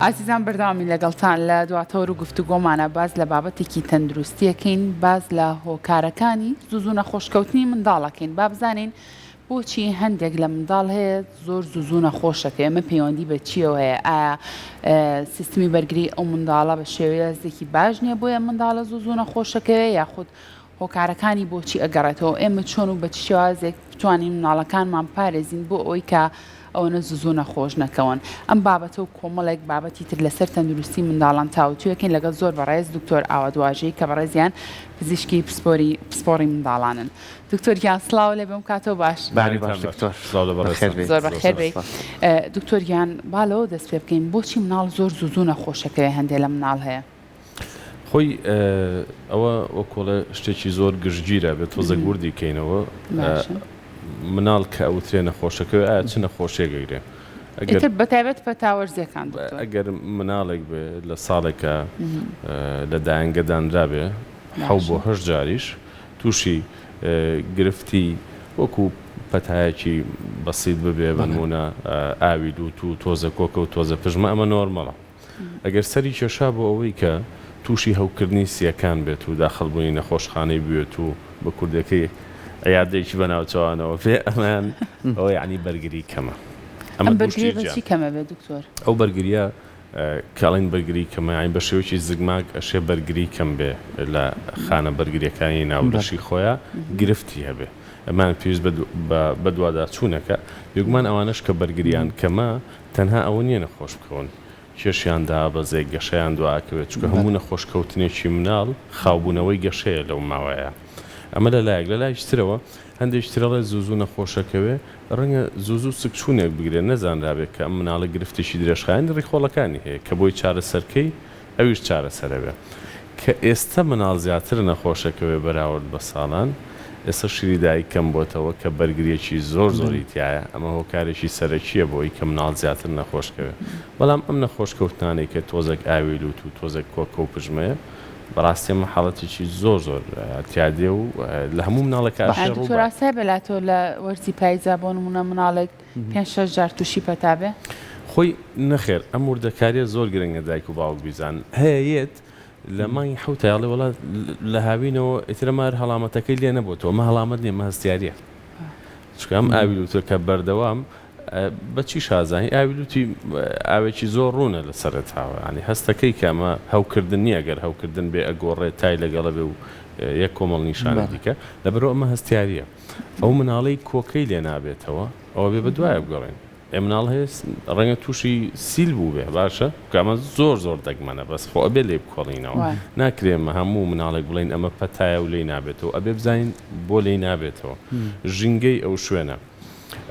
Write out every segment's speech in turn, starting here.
ئازیزان بەردەوامی لەگەڵتان لە دواتەوە و گفتوگۆمانە باز لە بابەتێکی تەندروستیەکەین، باز لە هۆکارەکانی زوو نەخۆشکەوتنی منداڵەکەین. با بزانین بۆچی هەندێک لە منداڵ هەیە زۆر زوو نەخۆشەکە. ئێمە پەیوەندی بە چیەوە هەیە؟ ئایا سیستمی بەرگری ئەو منداڵە بە شێوەیەزێکی باش نییە بۆیە منداڵە زوو نەخۆشەکەوێ، یاخود هۆکارەکانی بۆچی ئەگەڕێتەوە؟ ئێمە چۆن و بە چ شێوازێک بتوانین منداڵەکانمان پارێزین بۆ ئەوەی کە ئەوەنە زوو نەخۆش نەکەون. ئەم بابەتە و کۆمەڵێک بابەتی تر لەسەر تەندروستی منداڵان تاوتویەکەین لەگەڵ زۆر بەڕێز دکتۆر ئاوادواژەی کە بەڕێزیان پزیشکی پسپۆڕی منداڵانن. دکتۆریان سڵاو لێ بم کاتەوە باش. زۆر بەخێر بێ. دکتۆریان بالەوە دەست پێ بکەین بۆچی مناڵ زۆر زوو نەخۆشەکەوێ هەندێک لە مناڵ هەیە؟ خۆی ئەوە وەکۆڵە شتێکی زۆر گشتگیرە بێت تۆزە گوردی کەینەوە مناڵ کە ئەوترێ نەخۆشەکەوێ ئایا چ نەخۆشیەگەیرێ؟ بەتایبەت پەتاوەرزیەکان ئەگەر مناڵێک بێ لە ساڵێکە لە دایانگەدانرا بێ 7 جاریش تووشی گرفتی وەکو پەتایەکی بەسیط ببێ بنمونە ئاوی دووت و تۆزە کۆکە و تۆزە پژمە ئەمە نۆرمەڵە. ئەگەر سەری کێشا بۆ ئەوەی کە تووشی هەوکردنی سیەکان بێت و داخەڵبوونی نەخۆشخانەی بوێت و بە کوردەکەی ئەیادێکی بەناوچەوانەوە پێ ئەمان ئەوە یعنی بەرگری کەمە. ئەم بەرگری بەچی کەمە بێت دکتۆر؟ ئەو بەرگریە کاڵین بەرگری کەمە یانی بە شێوەیەکی زگماک ئەشێ بەرگری کەم بێ لە خانە بەرگریەکانی ناوبەشی خۆیان گرفتی هەبێ. ئەمان پێویست بە دوادا چوونەکە بێگومان ئەوانش کە بەرگریان کەمە تەنها ئەوە نییە نەخۆش بکەون، کێشیاندا بەزێک گەشەیان دواکەوێت چکە هەموو نەخۆشکەوتنێکی مناڵ خاوبوونەوەی گەشەیە لەو ماوەیە. ئەمە لەلایەک لە لای شترەوە هەندێک شترەڵێ زوو نەخۆشەکەوێ ڕەنگە زوو سکچوونێک بگرێت نەزانرابێت کە ئەم مناڵە گرفتێکی درێژخایەن ڕێخۆڵەکانی هەیە کە بۆی چارەسەرکەی ئەویش چارەسەرەوێ کە ئێستا مناڵ زیاتر نەخۆشەکەوێ بەراورد بە ساڵان. ئێستا شیری دایکەم بۆتەوە کە بەرگریەکی زۆری تایە، ئەمە هۆکارێکی سەرەکیە بۆی کە مناڵ زیاتر نەخۆشکەوێ. بەڵام ئەم نەخۆشکەوتانەی کە تۆزێک ئاوی لووت و تۆزێک کۆکە و پژمەیە بەڕاستی ئەمە حاڵەتێکی زۆر تیادێ و لە هەموو مناڵێکە ڕاستای بەلاتۆ لە وەرزی پاییزا بۆ نمونە مناڵێک 5-6 جار تووشی پەتابێ؟ خۆی نەخێر ئەم وردەکاریە زۆر گرنگە دایک و باوک بیزان هەیەیەت لە مانگی حوتەیاڵێ وڵات لە هاوینەوە ئیترەمار هەڵامەتەکەی لێ نەبووتەوە مە هەڵامەت نیە مە هەستیاریە چکە ئەم ئاوی لووتە کە بەردەوام بەچی شازانی ئاویلوتی ئاوێکی زۆر ڕوونە لە سەرەتاوە ینی هەستەکەی کە ئەمە هەوکردن نییە گەر هەوکردن بێ ئەگۆڕێت تای لەگەڵە بێ و یەک کۆمەڵ نیشانە دیکە لەبەرەوە ئەمە هەستیاریە. ئەو مناڵەی کۆکەی لێ نابێتەوە ئەوە بێ بە دوایە بگەڕێن. ئێ مناڵ هەیە ڕەنگە تووشی سیل بوو بێ باشە کەمە زۆر دەگمەنە بەس خۆ ئەبێ لێ بکۆڵینەوە ناکرێمە هەموو مناڵێک بڵین ئەمە پەتایە و لێی نابێتەوە ئەبێ بزانین بۆ لێی نابێتەوە ژینگەی ئەو شوێنە.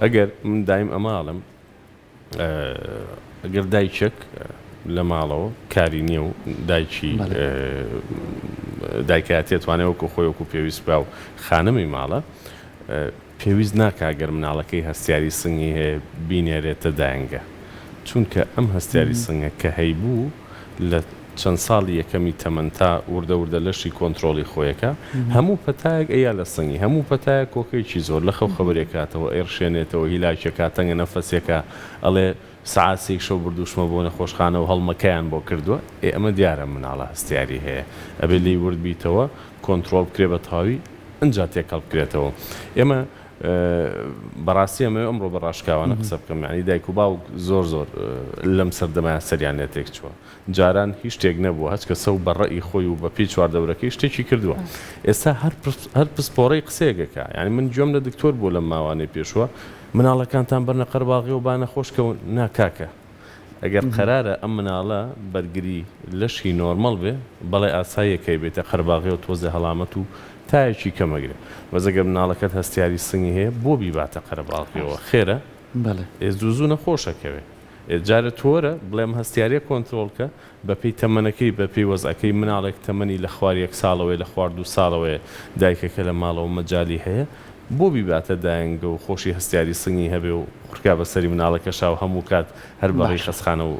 ئەگەر من دایم ئەماڵم ئەگەر دایکێک لە ماڵەوە کاری نییە و دایکاتێتوانێت وەکو خۆی وەکو پێویست با و خانمی ماڵە پێویست ناکاگەر مناڵەکەی هەستیاری سنگی هەیە بینێرێتە دایانگە چونکە ئەم هەستیاری سنگە کە هەیبوو لە چەند ساڵی یەکەمی تەمەن تا وردە لەشی کۆنتترۆلی خۆیەکە هەموو پەتایەک ئەیا لە سنگی هەموو پەتایە کۆکەیکی زۆر لە خەو خەبرێکاتەوە ئێرشێنێتەوە هیلاکێکا تەنگە نەفەسێکە ئەڵێ سعاتێک شەو بردوشمە بۆ نەخۆشخانە و هەڵمەکەیان بۆ کردووە ئەمە دیارە مناڵە هەستیاری هەیە ئەبێ لی ورد بیتەوە کۆنتترۆل بکرێ بە تاوی ئەنج تێکەڵ بکرێتەوە. ئێمە بەڕاستی ئەمە ئەمڕۆ بەڕاشکاوانە قسە بکەم ینی دایک و باوک زۆر لەم سەردەمایە سەریان نێتێک چووە جاران هیچ شتێک نەبووە هەچ کە سە و بەڕێی خۆی و بە پێی چواردەورەکەی شتێکی کردووە. ئێستا هەر پسپۆڕەی قسەیەکەکە ینی من گوێم لە دکتۆر بۆ لەم ماوانەی پێشوە مناڵەکانتان بەرنە قەرباڵغی و با نەخۆشکەون ناکاکە ئەگەر قەرارە ئەم مناڵە بەرگری لەشی نۆرمەڵ بێ بەڵێ ئاساییەکەی بێتە قەرباڵغی و تۆزە هەڵامەت و تایەکی کەمەگرێ بەزەگەر مناڵەکەت هەستیاری سنگی هەیە بۆ بیباتە قەرباڵغیەوە خێرە زوو نەخۆشەکەوێ جارە تۆرە بڵێم هەستیاریە کۆنتترۆلکە بە پێی تەمەنەکەی بە پێی وەزعەکەی مناڵێک تەمەنی لە خوار 1 ساڵەوەی لە خوار 2 ساڵەوەی دایکەکە لە ماڵەوە مەجای هەیە بۆ بیباتە دایانگە و خۆشی هەستیاری سنگی هەبێ و قورکا بەسەری مناڵەکە شاو هەموو کات هەر بەڕی خەسخانە و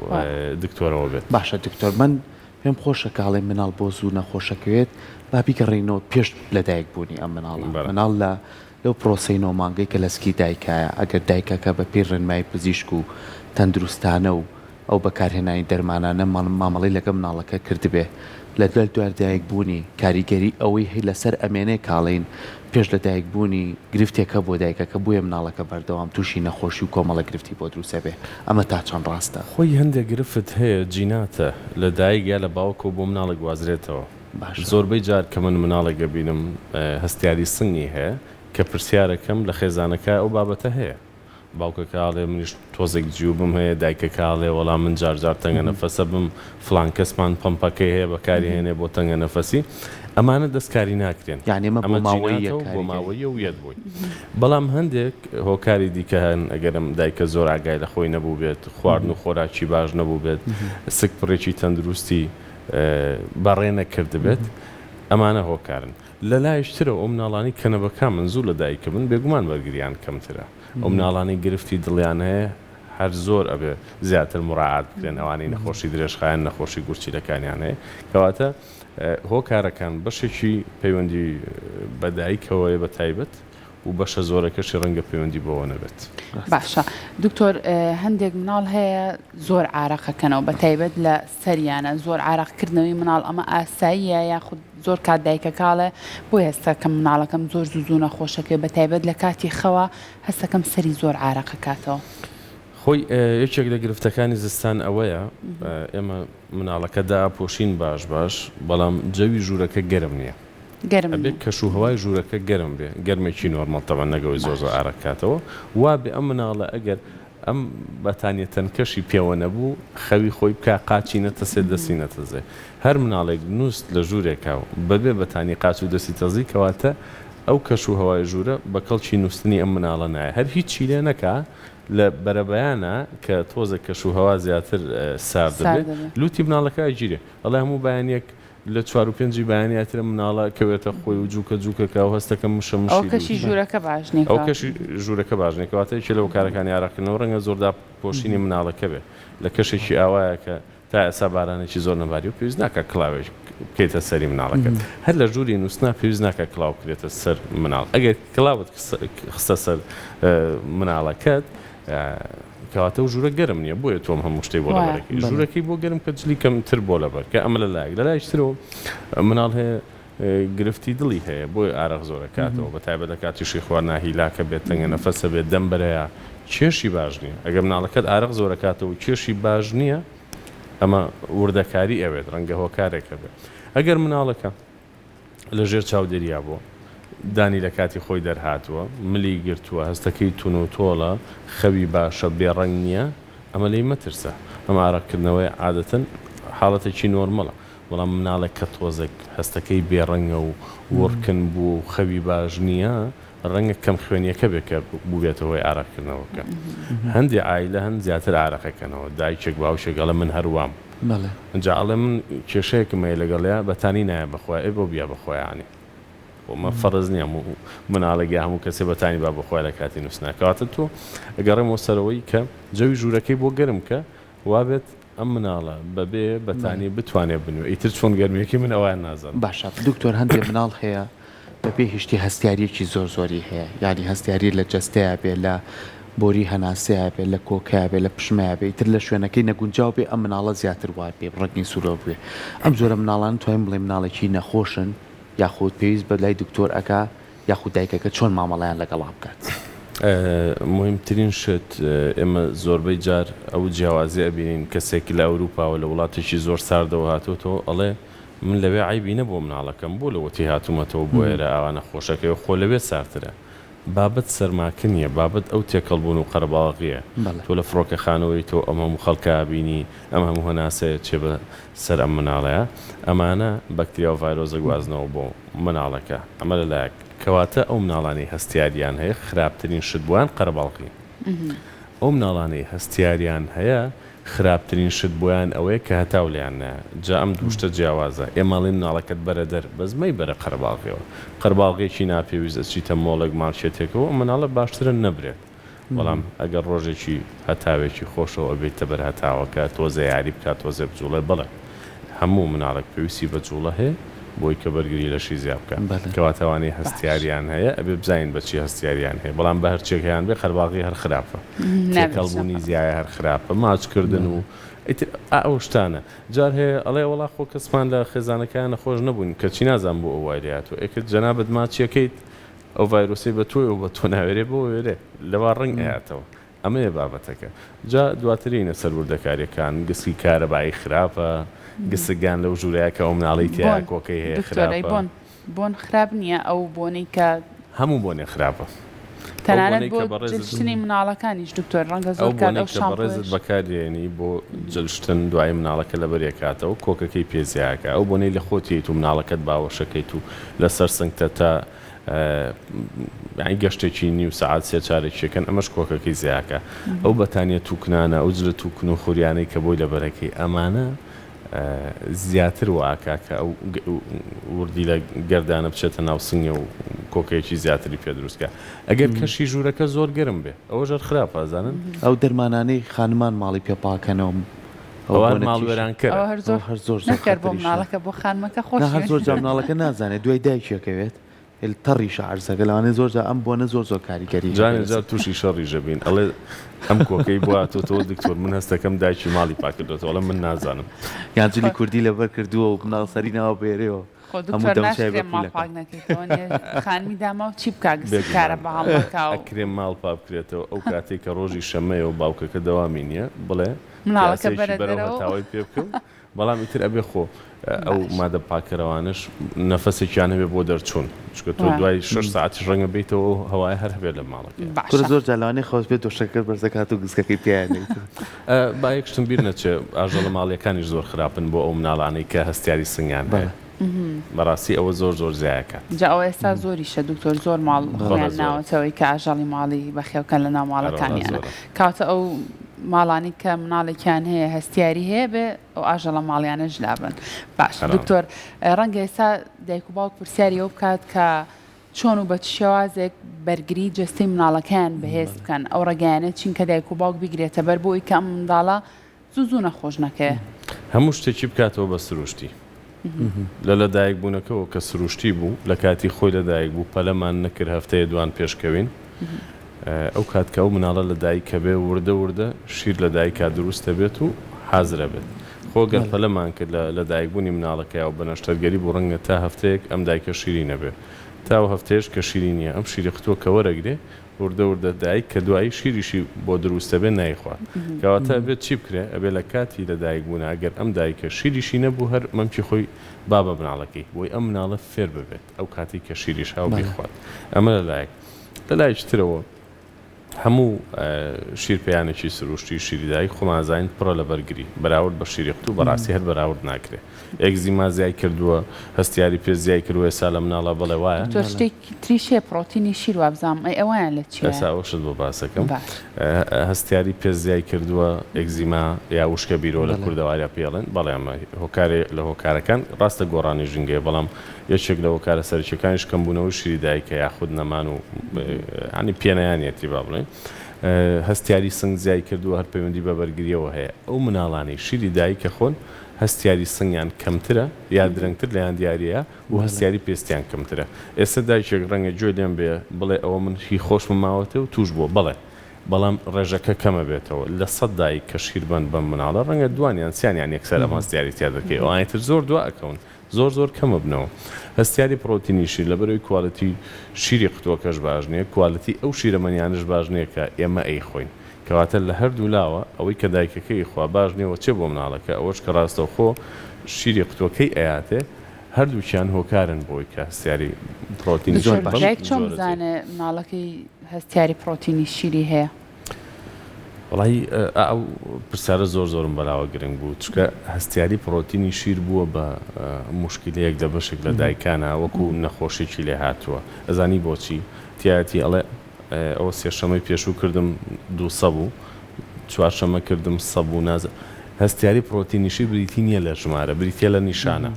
دکتۆرەوە بێت. باشە دکتۆر من پێم خۆشە کاڵێ مناڵ بۆ زوو نەخۆشەکەوێت با بیگەڕێنەوە پێش لە دایک بوونی ئەم مناڵ لەو پرۆسەی نۆمانگەی کە لەسکی دایکایە ئەگەر دایکەکە بە پێی ڕێنمای پزیشک و تەندروستانە و ئەو بەکارهێنانی دەرمانانە مامەڵی لەگە مناڵەکە کردبێ لە دوایدایک بوونی کاریگەری ئەوەی هەی لەسەر ئەمێنەی کاڵین پێش لە دایک بوونی گرفتێکە بۆ دایکەکە بویە مناڵەکە بەردەوام تووشی نەخۆشی و کۆمەڵە گرفتی بۆ دروستە بێ ئەمە تا چەند ڕاستە خۆی هەندێک گرفت هەیە جیناتە لە دایک یا لە باوکە و بۆ مناڵک گوازرێتەوە زۆربەی جار کە من مناڵێکە بینم هەستیاری سنگی هەیە کە پرسیارەکەم لە خێزانەکە ئەو بابەتە هەیە باوکە کاڵێ منیش تۆزێک جیوبم هەیە دایکە کاڵێ وەڵام من جارجار تەنگە نەفەسە بم فلان کەسمان پمپەکەی هەیە بەکاری هێنێ بۆ تەنگە نەفەسی ئەمانە دەستکاری ناکرێن یانێمە بۆ ماوەیە و یەت بووی بەڵام هەندێک هۆکاری دیکە هەن ئەگەرم دایکە زۆر ئاگای لە خۆی نەبوو بێت خواردن و خۆراکی باش نەبوو بێت سک پڕێکی تەندروستی بەڕێ نەکرد بێت ئەمانە هۆکارن لە لایشترە ئەو مناڵانی کەنەبەکە من زوو لە دایکە من بێگومان وەرگریان کەمترە ئەو مناڵانی گرفتی دڵیان هەیە هەر زۆر ئەبێ زیاتر مڕاعات بکرێن ئەوانەی نەخۆشی درێژخایەن نەخۆشی گورچیلەکانیان هەیە کەواتە هۆکارەکان بەشێکی پەیوەندی بەدایکەوەیە بە تایبەت و بەشە زۆرەکەشی ڕەنگە پەیوەندی بەوە نەبێت باشە دکتۆر هەندێک مناڵ هەیە زۆر عارەقەکەنەوە بە تایبەت لە سەریانە زۆر عارەقکردنەوەی مناڵ ئەمە ئاساییە یاخود زۆر کات دایکە کاڵێ بۆ هێستەکەم مناڵەکەم زۆر زوو نەخۆشەکە بە تایبەت لە کاتی خەوە هەستەکەم سەری زۆر عارەقەکاتەوە خۆی یەکێک لە گرفتەکانی زستان ئەوەیە ئێمە مناڵەکەدا پۆشین باش بەڵام جەوی ژوورەکە گەرم نییە ئەبێت کەشوهەوای ژوورەکە گەرم بێ گەرمێکی نۆرمەڵتەوە نەگەوەی زۆر عارەکاتەوە وا بێ ئەم مناڵە ئەگەر ئەم بەتانیەتەنکەشی پێوە نەبوو خەوی خۆی بکە قاچی نەتەسێ دەستی نەتەزێ هەر مناڵێک نووست لە ژوورێکا و بەبێ بەتانی قاچ و دەستی تەزی کەواتە ئەو کەشوهەوای ژوورە بە کەڵکی نووستنی ئەم مناڵە نایە هەر هیچی لێ نەکا لە بەرەبەیانە کە تۆزە کەشوهەوا زیاتر سارد دەبێت لوتی مناڵەکە ئەگیرێ ئەڵێ هەموو بەیانێک لە 4-5 بەیاناترە مناڵە کەوێتە خۆی و جووکەکە و هەستەکە مشەمشی ئەو کەشی ژوورەکە باش نیە ئەو کەشی ژوورەکە باش نیە کەواتەیەکی لەو کارەکانی یاراکردنەوە ڕەنگە زۆردا پۆشینی مناڵەکە بێ لە کەشێکی ئاوایە کە تا ئێستا بارانێکی زۆر نەباری و پێویست ناکە کڵاوێک بکەیتە سەری مناڵەکەت هەر لە ژووری نووسنا پێویست ناکە کڵاو بکرێتە سەر مناڵ ئەگەر کڵاوت خستە سەر مناڵەکەت کەواتە و ژوورە گەرم نییە بۆیە تۆم هەموو شتەی بۆ لەبەرەکەی ژوورەکەی بۆ گەرم کە جلی کەمتر بۆ لەبەر کە ئەمە لە لایشترەوە مناڵ هەیە گرفتی دڵی هەیە بۆی ئارەق زۆرەکاتەوە بە تایبەت لە کاتیشی خواردنا هیلاکە بێت تەنگە نەفەسە بێت دەم بەرەیە کێشی باش نییە ئەگەر مناڵەکەت ئارەق زۆرەکاتەوە کێشی باش نییە ئەمە وردەکاری ئەوێت ڕەنگە هۆکارێکە بێت ئەگەر مناڵەکە لە ژێر چاودێریا بووە دانی لە کاتی خۆی دەرهاتووە ملی گرتووە هەستەکەی تون و تۆڵە خەوی باشە بێڕەنگ نییە ئەمە لی مەترسە ئەمە ئارەقکردنەوەی عادەتەن حاڵەتێکی نۆرمەڵە بەڵام مناڵێک کە تۆزێک هەستەکەی بێڕەنگە و وەڕکن بوو و خەوی باش نییە ڕەنگە کەم خوێنیەکە بێکە بووبێتەوەی ئارەقکردنەوەکە هەندی عایلە هەند زیاتر ئارەقەکەنەوە دایکێک باوشێکگەڵە من هەروام ئەجا ئەڵێ من کێشەیەکم هەیە لەگەڵەیە بەتانی نایە بەخۆی ئەی بۆ بیا بەخۆیانی مە فەرز نییە مناڵێکی هەموو کەسێ بەتانی با بەخۆی لە کاتی نووسناکەواتە تۆ ئەگەڕێمەوە سەرەوەی کە جەوی ژوورەکەی بۆ گەرم کە وابێت ئەم مناڵە بەبێ بەتانی بتوانێت بنوێ ئیتر چۆن گەرمێکی من ئەویان نازانم باشە دکتۆر هەندێک مناڵ هەیە بەبێ هشتی هەستیاریەکی زۆری هەیە یعنی هەستیاری لە جەستەیە بێ لە بۆری هەناسەیە بێ لە کۆکەیە بێ لە پشمەیە بێ ئیتر لە شوێنەکەی نەگونجاو بێ ئەم مناڵە زیاتر وای پێ ڕەنگی سوورۆ بێ ئەم زۆرە مناڵان توانین بڵێ مناڵێکی نەخۆشن یاخود پێویست بە لای دکتۆر ئەکا یاخود دایکەکە چۆن مامەڵیان لەگەڵا بکات مهمترین شت ئێمە زۆربەی جار ئەو جیاوازی ئەبینین کەسێکی لە ئەوروپاوە لە وڵاتێکی زۆر ساردەوە هاتوتەوە ئەڵێ من لەوێ عیبی نەبووە مناڵەکەم بۆ لەوەتی هاتوومەتەوە بۆ ئێرە ئەوانە خۆشەکەی خۆ لەوێ سارترە بابەت سەرماکە نیە بابەت ئەو تێکەڵبوون و قەرەباڵغیە تۆ لە فڕۆکەخانەوەی تۆ ئەمە هەموو خەڵکە بینی ئەم هەموو هەناسەیە چێ بە سەر ئەم مناڵەیە ئەمانە بەکتریا و ڤایرۆزە گوازنەوە بۆ مناڵەکە ئەمە لەلایەک کەواتە ئەو مناڵانی هەستیاریان هەیە خراپترین شت بوویان قەرەباڵغی ئەو مناڵانی هەستیاریان هەیە خراپترین شت بۆیان ئەوەیە کە هەتاو لیان نایە جا ئەم دووشتە جیاوازە ئێمەڵێن مناڵەکەت بەرە دەر بەزمەی بەرە قەرەباڵغیەوە قەرەباڵغێکی ناپێویست چیتە مۆڵێک مارچێتێکەوە مناڵە باشترن نەبرێت بەڵام ئەگەر ڕۆژێکی هەتاوێکی خۆشەوە بێتە بەر هەتاوەکە تۆزە یاری بکات تۆزێ بجوڵێ بڵێ هەموو مناڵێک پێویستی بەجوڵە هەیە بۆی کە بەرگری لەشی زیاب بکە کەواتەوانی هەستیاریان هەیە ئەبێ بزانین بەچی هەستیاریان هەیە بەڵام بە هەرچێکیان بێ قەرەباڵغی هەر خراپە تێکەڵبوونی زیایە هەر خراپە ماچکردن و ئەو شتانە جار هەیە ئەڵێ وڵا خۆ کەسمان لە خێزانەکان نەخۆش نەبوون کەچی نازان بۆ ئەو وایراتەوە ئەکرد جەنابەت ماچیەکەیت ئەو ڤایرۆسی بە تۆی و بە تۆ ناوێرێ بۆ وێرێ لەوا ڕنگ ئەهاتەوە ئەمەیە بابەتەکە جا دواترینە سەروردەکاریەکان گسکی کارەبایی خراپە گسەگان لەو ژوورەیە کە ئەو مناڵی تیا کۆکەی هەیە خراپە بۆن خراپ نییە ئەو بۆنەی کە هەموو بۆنێ خراپە تەنانەت بۆ جلشتنی مناڵەکانیش دکتۆر ڕەنگە زۆر کات ئەو بەڕێزت بەکارێنی بۆ جلشتن دوای مناڵەکە لە بەرێکاتەوە کۆکەکەی پێزیاکە ئەو بۆنەی لە خۆتیت و مناڵەکەت باوەشەکەیت و لەسەر سنگتە تا گەشتێکی نیو سعات سێ چارێکیەکەن ئەمەش کۆکەکەی زیاکە ئەو بەتانیە تووکنانە ئەو جرە تووکن و خوریانەی کە بۆی لە بەرەکەی ئەمانە زیاتر واکە کە ئەو وردی لە گەردانە بچێتە ناو سنگە و کۆکەیەکی زیاتری پێ دروستکە ئەگەر کەشی ژوورەکە زۆر گەرم بێ ئەوە ژەر خراپ ئازانن ئەو دەرمانانەی خانمان ماڵی پێپاکەنەوە ئەوان ماڵوێران کرد هەر زۆر نەکرد بۆ مناڵەکە بۆ خانمەکە خۆش هەر زۆر جا مناڵەکە نازانێت دوای دایکێکەوێت تەڕی شعرزەکە لەوانێ زۆر ئەم بۆنە زۆر کاریگەری جانێ جار تووشی شەڕی ژەبین ئەڵێ ئەم کۆکەی بواتۆ دکتۆر من هەستەکەم دایکی ماڵی پاکردێتەوە من نازانم یانجلی کوردی لەبەر کردووە و مناڵ سەرینەوە بێرەوە خانمی داما و چی بکارە بە ئەکرێم ماڵ پا بکرێتەوە ئەو کاتێک کە ڕۆژی شەمەیە و باوکەکە دەوامی نییە بڵێ مناڵەکە بەرەوەتاوای پێ بکە بەڵام ئیتر ئەبێ خۆ ئەو مادە پاکەرەوانش نەفەسێکیان هەبێ بۆ دەرچوون چکە تۆ دوای 6 ساعتی ڕەنگە بیتەوە هەوای هەر هەبێت لە ماڵەکە زۆر جالانێ خۆش بێت دۆشەکە بەرزەکات و گزکەکەی پیانێت با یەکشتم بیر نەچێ ئاژەڵە ماڵیەکانیش زۆر خراپن بۆ ئەو مناڵانەی کە هەستیاری سنگیان هەیە بەڕاستی ئەوە زۆر زیاکە جا ئەو ئێستا زۆریشە دکتۆر زۆر ماڵ خۆیان ناوەتەوەی کە ئاژەڵی ماڵی بەخێوکەن لە ناو ماڵەکانیانە کاتە ئەو ماڵانی کە مناڵێکیان هەیە هەستیاری هەیە بێ ئەو ئاژەڵە ماڵیانە ژلابن باش دکتۆر ڕەنگە ئێستا دایک و باوک پرسیاری ئەو بکات کە چۆن و بە شێوازێک بەرگری جەستەی مناڵەکەیان بەهێز بکەن ئەو ڕێگایانە چینکە دایک و باوک بیگرێتە بەر بۆی کە ئەم منداڵە زوو نەخۆش نەکەی هەموو شتێکی بکاتەوە بە سروشتی لە لەدایک بوونەکەەوە کە سروشتی بوو لە کاتی خۆی لەدایک بوو پەلەمان نەکرد هەفتەیە دوان پێشکەوین ئەو کاتکە ئەو مناڵە لە دایکە بێ وردە شیر لە دایکا دروستە بێت و حازرە بێت خۆگەر پەلەمان کرد لە دایکبوونی مناڵەکە و بەنەشتەرگەری بۆ ڕەنگە تا هەفتەیەک ئەم دایکە شیری نەبێت تا هەفتەیەش کە شیری نییە ئەم شیری خۆ کە وەرەگرێ وردە دایک کە دوایی شیریشی بۆ دروستە بێ نایخوات کەواتە بێت چی بکرێ ئەبێ لە کاتی لە دایک بوون ئەگەر ئەم دایکە شیریشی نەبوو هەر مەمکی خۆی بابە مناڵەکەی بۆی ئەم مناڵە فێر ببێت ئەو کاتی کە شیریش هاو بیخوات ئەمە لە لایەکترەوە هەموو شیرپیانێکی سروشتی شیری دایک خۆمازین پڕە لە بەرگری بەراورد بە شیری قوت و بەڕاستی هەر بەراورد ناکرێت ئەگزیما زیای کردووە هەستیاری پێ زیای کردووە ئێستا لە مناڵە بڵێ وایە تۆ شتێکی تریشێ پرۆتینی شیر وابزانام ئەویان لە چی ئێستا ئەوشت بۆ باسەکەم هەستیاری پێ زیای کردووە ئەگزیما یا وشکە بیرۆ لە کوردەواریا پێڵێن بەڵێ هۆکارێ لە هۆکارەکان ڕاستە گۆڕانی ژنگەیە بەڵام یەکێک لە هۆکارە سەرچەکانیش کەمبوونەوەی شیری دایکە یاخود نەمان و ینی پێنەیانەتی با بڵێن هەستیاری سنگ زیای کردووە هەر پەیوەندی بە بەرگریەوە هەیە ئەو مناڵانی شیری دایکە خۆن هەستیاری سنگیان کەمترە یا درەنگتر لەیان دیارەیە و هەستیاری پێستیان کەمترە ئێستا دایکێک ڕەنگە گوێ لێم بێ بڵێ ئەوە من هی خۆشم ماوەتە و توش بووە بڵێ بەڵام ڕێژەکە کەمە بێتەوە لە 100 دایک کە شیربند بەم مناڵە ڕەنگە دوانیان سیانیان یەکسەر ئەم هەستیاری تیا دەکەی ئەوانیتر زۆر دوا ئەکەون زۆر کەمە بنەوە هەستیاری پرۆتینی شیر لەبەرەوەی کوالەتی شیری قوتووەکەش باش نییە کوالەتی ئەو شیرەمەنیانش باش نییە کە ئێمە ئەیخۆین کەواتە لە هەردوو لاوە ئەوەی کە دایکەکەی خوا باش نییەوە چێ بۆ مناڵەکە ئەوەش کە ڕاستەوخۆ شیری قوتوەکەی ئەیاتێ هەردووچیان هۆکارن بۆی کە هەستیاری پرۆتینی زۆر باش چۆن بزانێ مناڵەکەی هەستیاری پرۆتینی شیری هەیە وڵی ئەو پرسیارە زۆرم بەلاوە گرنگ بوو چکە هەستیاری پرۆتینی شیر بووە بە موشکیلەیەک لە بەشێک لە دایکانە وەکو نەخۆشێکی لێ هاتووە ئەزانی بۆچی تایەتی ئەڵێ ئەوە سێشەمەی پێشوو کردم 200 بوو چوارشەمە کردم 100 بوو نازە هەستیاری پرۆتینی شیر بریتی نییە لە ژمارە بریتە لە نیشانە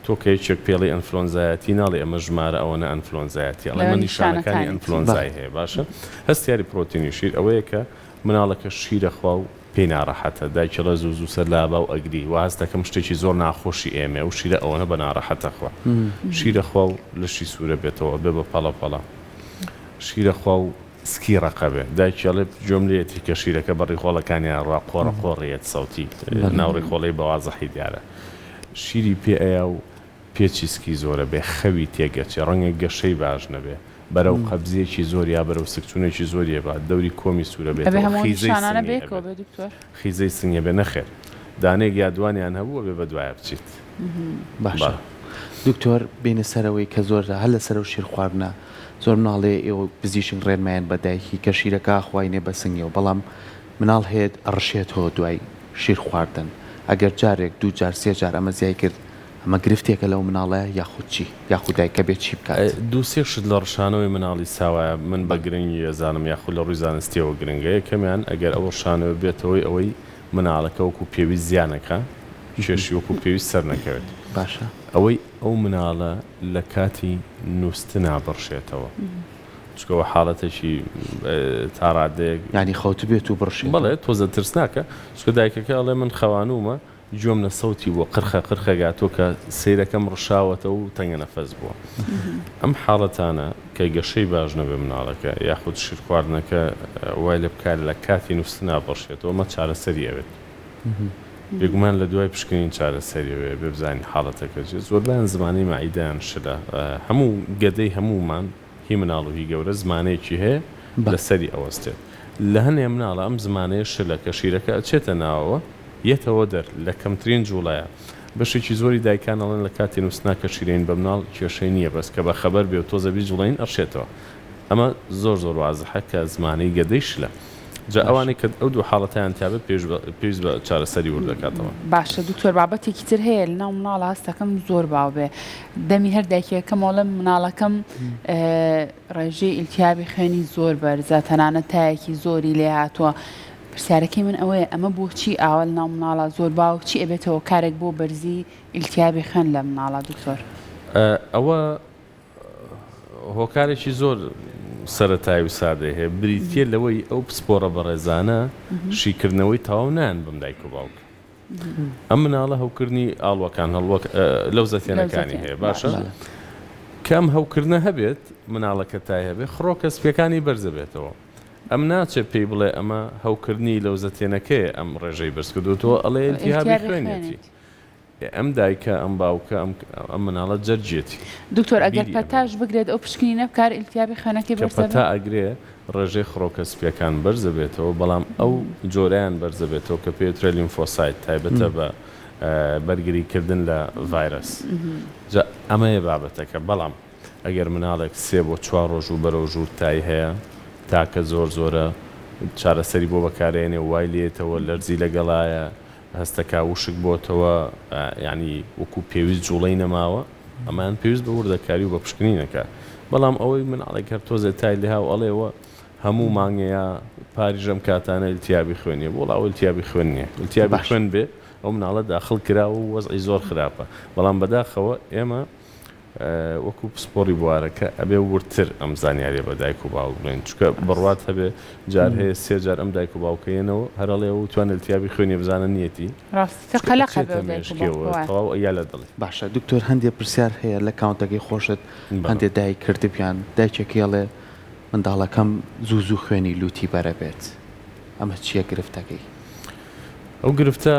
تۆ کە یەکێک پێڵی ئەنفلۆنزایەتی ناڵێ ئەمە ژمارە ئەوەنە ئەنفلۆنزایەتی ئەڵێمە نیشانەکانی ئەنفلۆنزای هەیە باشە هەستیاری پرۆتینی شیر ئەوەیە کە مناڵەکە شیرە خوا و پێی ناڕەحەتە دایکەڵە زوو سەر لابا و ئەگری واز دەکەم شتێکی زۆر ناخۆشی ئێمە و شیرە ئەوەنە بە ناڕەحەتە خوا شیرە خوا و لەشی سوورە بێتەوە بێ بە پەڵەپەڵە شیرە خوا و سکی ڕقەبێ دایکڵێ جملەیەتی کە شیرەکە بەڕی خۆڵەکانیان ڕوا قۆڕە قۆڕیەت سەوتی ناوڕی خۆڵی بەوازەحی دیارە شیری پێ ئەیە و پێچی سکی زۆرە بێ خەوی تێگەچێ ڕەنگە گەشەی باش نەبێ بەرەو قەبزیەکی زۆر یا بەرەو سکچوونێکی زۆریە بە دەوری کۆمی سوورە بێت خیزەی سنگە بێ نەخێر دانێک یادوانیان هەبووە بێ بە دوایە بچیت باشە دکتۆر بینە سەرەوەی کە زۆر هەل لە سەر و شیر خواردنە زۆر مناڵێ ئێوە پزیشک ڕێنمایان بەدایکی کە شیرەکە خواینێ بە سنگەوە بەڵام مناڵ هێت ئەڕشێتەوە دوای شیر خواردن ئەگەر جارێک دوو جار سێ جار ئەمە زیای کرد ئەمە گرفتێکە لەو مناڵە یاخود چی یاخود دایکە بێت چی بکات دووسێ شت لە ڕشانەوەی مناڵی ساوایە من بە گرنگی ئەزانم یاخود لە ڕووی زانستیەوە گرنگەیە کەمیان ئەگەر ئەوە ڕشانەوە بێتەوەی ئەوەی مناڵەکە وەکو پێویست زیانەکە کێشی وەکو پێویست سەر نەکەوێت باشە ئەوەی ئەو مناڵە لە کاتی نووسنا بڕشێتەوە چکەوە حاڵەتێکی تاڕادەیەک ینی خەوت بێت و بڕشێت بەڵێ تۆزە ترسناکە چکە دایکەکە ئەڵێ من خەوانومە جۆم لە سەوتی بۆ قرخە گاتۆ کە سیرەکەم ڕشاوەتە و تەنگە نەفەس بووە ئەم حاڵەتانە کە گەشەی باش نەبێ مناڵەکە یاخود شیر خواردنەکە وای لە بکار لە کاتی نووسنا بڕشێتەوە ئەمە چارەسەری ئەوێت بێگومان لە دوای پشکنین چارەسەریەوێ بێ بزانین حاڵەتەکە زۆربیان زمانی مەعیدەیان شدە هەموو گەدەی هەمومان هی مناڵ و هی گەورە زمانەیەکی هەیە لەسەری ئەوەستێت لە هەنێ مناڵە ئەم زمانەیە شلە کە شیرەکە ئەچێتە ناوەوە یەتەوە دەر لە کەمترین جوڵایە بەشێکی زۆری دایکان ئەڵێن لە کاتی نووسنا کە شیرین بە مناڵ کێشەی نییە بەس کە بە خەبەر بێ و تۆزەبی جوڵین ئەڕشێتەوە ئەمە زۆر وازەحە کە زمانەی گەدەی شلە جا ئەوانەی کە ئەو دوو حاڵەتیان تابێت پێویست بە چارەسەری وردەکاتەوە باشە دوکتۆر بابەتێکی تر هەیە لە ناو مناڵە هەستەکەم زۆر باو بێ دەمی هەر دایکەکەمەوەڵە مناڵەکەم ڕێژەی ئیلتیابی خوێنی زۆر بەرزە تەنانەت تایەکی زۆری لێ هاتووە پرسیارەکەی من ئەوەیە ئەمە بۆچی ئاوە لە ناو مناڵە زۆر باو چی ئەبێتەوە کارێک بۆ بەرزی ئیلتیابی خوێن لە مناڵە دوکتۆر ئەوە هۆکارێکی زۆر سەرەتایی و سادەی هەیە بریتە لەوەی ئەو پسپۆرە بەڕێزانە شیکردنەوەی تاو نان بم دایک و باوک ئەم مناڵە هەوکردنی ئاڵوەکان لەو زەتێنەکانی هەیە باشە کەم هەوکردنە هەبێت مناڵەکە تای هەبێت خڕۆکە سپیەکانی بەرزە بێتەوە ئەم ناچێت پێی بڵێ ئەمە هەوکردنی لەو زەتێنەکەی ئەم ڕێژەی بەرزکردوتەوە ئەڵێ ئیلتیهابی خوێنێتی ئەم دایکە ئەم باوکە ئەم مناڵە جەرجێتی دکتۆر ئەگەر پەتاش بگرێت ئەو پشکنی نەبکار ئیلتیابی خوێنەکەی بەرزە پەتا ئەگرێ ڕێژەی خڕۆکە سپیەکان بەرزە بێتەوە بەڵام ئەو جۆرەیان بەرزە بێتەوە کە پێوترە لیمفۆسایت تایبەتە بە بەرگریکردن لە ڤایرەس ئەمەیە بابەتەکە بەڵام ئەگەر مناڵێک 3 بۆ 4 ڕۆژ و بەرەو ژوورتایی هەیە تاکە زۆرە چارەسەری بۆ بەکارێنێ وای لێتەوە لەرزی لەگەڵایە هەستەکە وشک بۆتەوە ینی وەکو پێویست جوڵەی نەماوە ئەمان پێویست بە وردەکاری و بە پشکنینەکە بەڵام ئەوەی مناڵێک هەر تۆزێت تای لێها و ئەڵێەوە هەموو مانگەیە پاریژەم کاتانە ئیلتیابی خوێنیە بۆ ئەو ئیلتیابی خوێنیە ئیلتیابی خوێن بێ ئەو مناڵە داخل کراوە و وەزعی زۆر خراپە بەڵام بەداخەوە ئێمە وەکو پسپۆری بوارەکە ئەبێ ورتر ئەم زانیاریە بە دایک و باوک بڵێن چکە بڕوات هەبێ جار هەیە 3 جار ئەم دایک و باوکەیەنەوە هەرڵێ و توان ئیلتیابی خوێنی بزانە نیەتی تەواو ئەیا لە دڵی باشە دکتۆر هەندێک پرسیار هەیە لە کاونتەکەی خۆشت هەندێک دایک کردبیان دایکێکیڵێ منداڵەکەم زوو خوێنی لوتی بەرە بێت ئەمە چییە گرفتەکەی ئەو گرفتە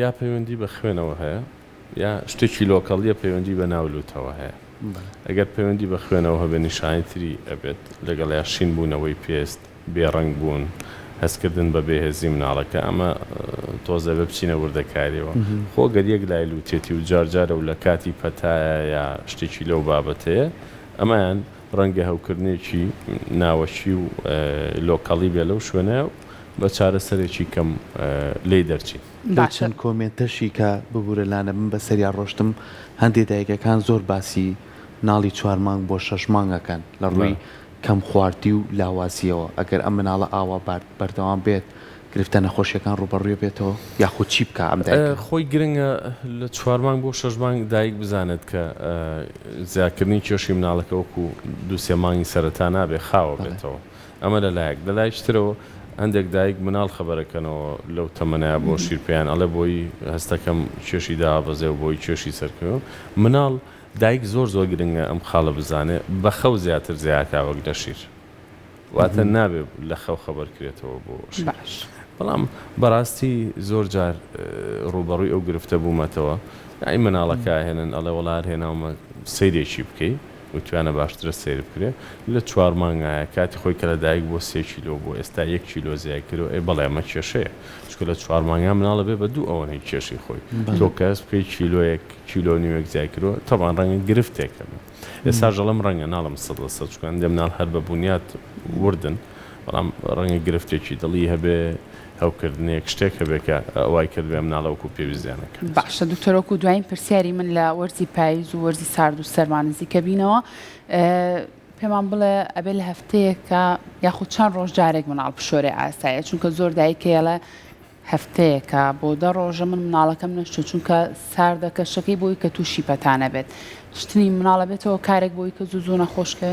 یا پەیوەندی بە خوێنەوە هەیە یا شتێکی لۆکەڵیە پەیوەندی بە ناولوتەوە هەیە ئەگەر پەیوەندی بە خوێنەوە هەبێ نیشانی تری ئەبێت لەگەڵ یا شین بوونەوەی پێست بێڕەنگ بوون هەستکردن بە بێهێزی مناڵەکە ئەمە تۆزە بە بچینە وردەکاریەوە خۆ گەریەک لای لوتێتی و جارجارە و لە کاتی پەتایە یا شتێکی لەو بابەتەیە ئەمایان ڕەنگە هەوکردنێکی ناوەشی و لۆکەڵی بێ لەو شوێنە بە چارەسەرێکی کەم لێ دەرچی چەند کۆمنتەشی کە ببوورە لانە من بە سەریا ڕۆشتم هەندێک دایکەکان زۆر باسی ناڵی 4 مانگ بۆ 6 مانگەکەن لە ڕووی کەم خواردی و لاوازیەوە ئەگەر ئەم مناڵە ئاوا بەردەوام بێت گرفتە نەخۆشیەکان ڕوبەڕوێ بێتەوە یاخود چی بکە ئەم خۆی گرنگە لە 4 مانگ بۆ 6 مانگ دایک بزانێت کە زیادکردنی کێشی مناڵەکە وەکو 2-3 مانگی سەرەتا نابێ خاوە بێتەوە ئەمە لەلایەک لەلایشترەوە هەندێک دایک مناڵ خەبەرەکەنەوە لەو تەمەنایە بۆ شیرپیان ئەڵێ بۆی هەستەکەم کێشی دابەزێ و بۆی کێشی سەرکەوە مناڵ دایک زۆر گرنگە ئەم خاڵە بزانێ بە خەو زیاتر زیاکاوەک لە شیر واتە نابێ لە خەو خەبەرکرێتەوە بۆ باش بەڵام بەڕاستی زۆر جار ڕوبەڕووی ئەو گرفتە بوومەتەوە ئای مناڵەکە هێنن ئەڵێ وڵات هێناومە سەیرێکی بکەی وتوانە باشترە سیر بکرێ لە 4 مانگایە کاتی خۆی کە لەدایک بۆ 3 کیلۆ بۆ ئێستا 1 کیلۆ زیاد کردو ئێ بەڵێ ئەمە کێشەیە چکە لە 4 مانگا مناڵە بێ بە 2 ئەوەی کێشی خۆی تۆ کەس بکەی کیلۆیەک کیلۆ نیوەک زیاد کردو تەبان ڕەنگە گرفتێکەکەمە ئێستا ژەڵم ڕەنگە ناڵم 100% چکان دێ مناڵ هەر بە بوونیات وردن بەڵام ڕەنگە گرفتێکی دڵی هەبێ هەوکردنێک شتێک هەبێکە ئەوای کرد بێ مناڵەوەکو پێویستیانەکە باشە دکتۆرۆکو دوایین پرسیاری من لە وەرزی پاییز و وەرزی سارد و سەرمانزی کەبینەوە پێمان بڵێ ئەبێ لە هەفتەیەکە یاخود چەند ڕۆژ جارێک مناڵ پشۆرێ ئاسایە چونکە زۆر دایکێڵە هەفتەیەکە بۆ 10 ڕۆژە من مناڵەکەم نەشتو چونکە ساردەکە شەکەی بۆی کە تووشی پەتانە بێت شتنی مناڵە بێتەوە کارێک بۆی کە زوو نەخۆشکە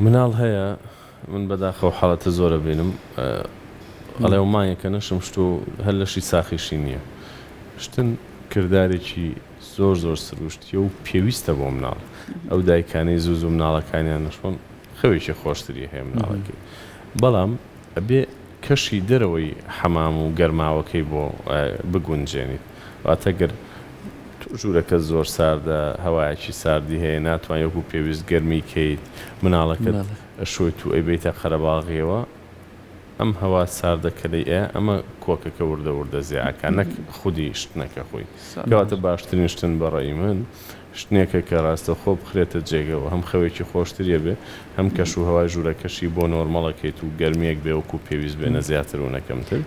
مناڵ هەیە من بەداخەوە حاڵەتە زۆرە بینم ئەڵێ ومانیەکە نەشم شت و هەر لەشی ساخیشی نییە شتن کردارێکی زۆر سروشتیە و پێویستە بۆ مناڵ ئەو دایکانەی زوو مناڵەکانیان نەشۆن خەوێکی خۆشتری هەیە مناڵەکەی بەڵام ئەبێ کەشی دەرەوەی حەمام و گەرماوەکەی بۆ بگونجێنیت واتەگەر ژوورەکە زۆر ساردە هەوایەکی ساردی هەیە ناتوانێت وەکو پێویست گەرمی کەیت مناڵەکەت ئەشۆیت و ئەیبێتە قەرەباڵغیەوە ئەم هەوا ساردەکە لەی ئەمە کۆکەکە وردە زیعەکە نەک خودی شتنەکە خۆی کەواتە باشترین شتن بەڕێی من شتنێکە کە ڕاستە خۆ بخرێتە جێگەوە هەم خەوێکی خۆشتریە بێ هەم کەش و هەوای ژوورەکەشی بۆ نۆرمەڵەکەیت و گەرمیەک بێ وەکو پێویست بێنە زیاتر و نەکەمتر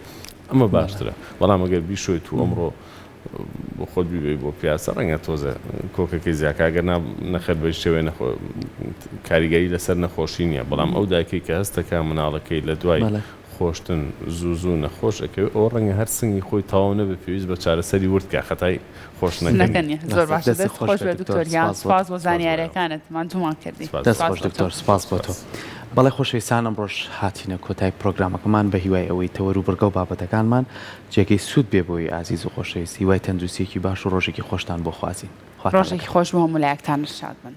ئەمە باشترە بەڵام ئەگەر بیشۆیت و ئەمڕۆ بۆ خۆت بیبێ بۆ پیاسە ڕەنگە تۆزە کۆکەکەی زیاکەگەر نەخەر بە شێوێ کاریگەری لەسەر نەخۆشی نییە بەڵام ئەو دایکەی کە هەستەکە مناڵەکەی لە دوای خۆشتن زوو نەخۆشەکەی ئەو ڕەنگە هەر سنگی خۆی تاوا نەبێ پێویست بە چارەسەری وردکە خەتای خۆش نەکەنی زۆر باش خۆش بێ دکتۆریان سپاس بۆ زانیاریەکانت مانتومان کردی دەست خۆش دکتۆر سپاس بۆ تۆ بەڵێ خۆشەویستان ئەمڕۆژ هاتینە کۆتای پرۆگرامەکەمان بە هیوای ئەوەی تەوەروبڕگە و بابەتەکانمان جێگەی سوود بێ بۆی ئازیز و خۆشەویست هیوای تەندروستیەکی باش و ڕۆژێکی خۆشتان بۆ خوازین ڕۆژێکی خۆش بۆ هەموو لایەکتان شاد بن